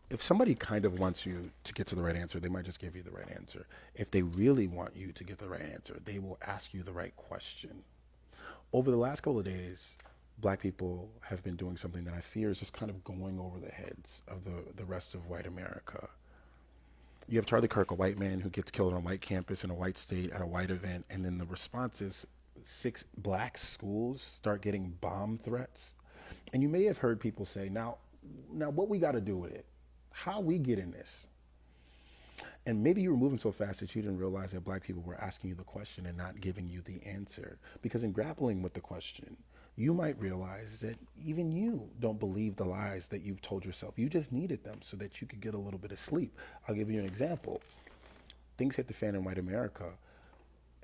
If somebody kind of wants you to get to the right answer, they might just give you the right answer. If they really want you to get the right answer, they will ask you the right question. Over the last couple of days, black people have been doing something that I fear is just kind of going over the heads of the rest of white America. You have Charlie Kirk, a white man who gets killed on a white campus in a white state at a white event, and then the response is six black schools start getting bomb threats. And you may have heard people say, now what we got to do with it? How we get in this? And maybe you were moving so fast that you didn't realize that black people were asking you the question and not giving you the answer. Because in grappling with the question, you might realize that even you don't believe the lies that you've told yourself. You just needed them so that you could get a little bit of sleep. I'll give you an example. Things hit the fan in white America,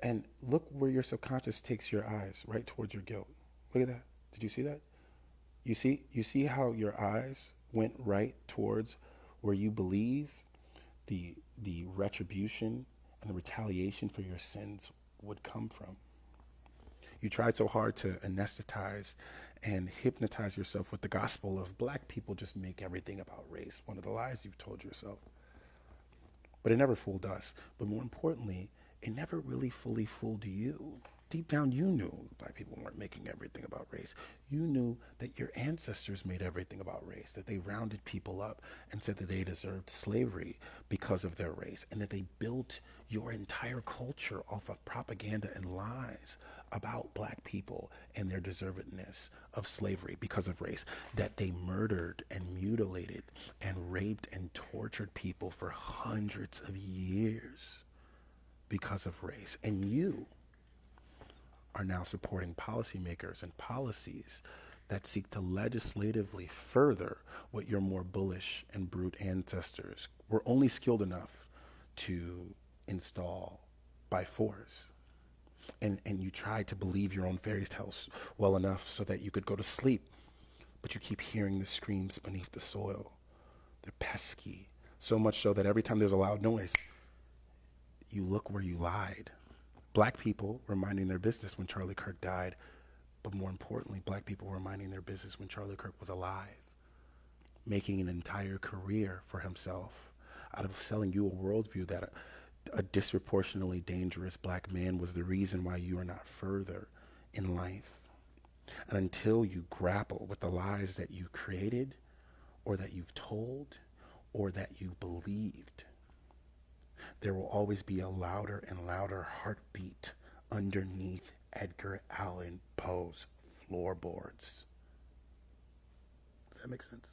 and look where your subconscious takes your eyes, right towards your guilt. Look at that. Did you see that? You see how your eyes went right towards where you believe the retribution and the retaliation for your sins would come from. You tried so hard to anesthetize and hypnotize yourself with the gospel of black people just make everything about race, one of the lies you've told yourself. But it never fooled us. But more importantly, it never really fully fooled you. Deep down, you knew black people weren't making everything about race. You knew that your ancestors made everything about race, that they rounded people up and said that they deserved slavery because of their race, and that they built your entire culture off of propaganda and lies about black people and their deservedness of slavery because of race, that they murdered and mutilated and raped and tortured people for hundreds of years because of race. And you are now supporting policymakers and policies that seek to legislatively further what your more bullish and brute ancestors were only skilled enough to install by force. And you try to believe your own fairy tales well enough so that you could go to sleep, but you keep hearing the screams beneath the soil. They're pesky, so much so that every time there's a loud noise, you look where you lied. Black people were minding their business when Charlie Kirk died, but more importantly, black people were minding their business when Charlie Kirk was alive, making an entire career for himself out of selling you a worldview that a disproportionately dangerous black man was the reason why you are not further in life. And until you grapple with the lies that you created, or that you've told, or that you believed, there will always be a louder and louder heartbeat underneath Edgar Allan Poe's floorboards. Does that make sense?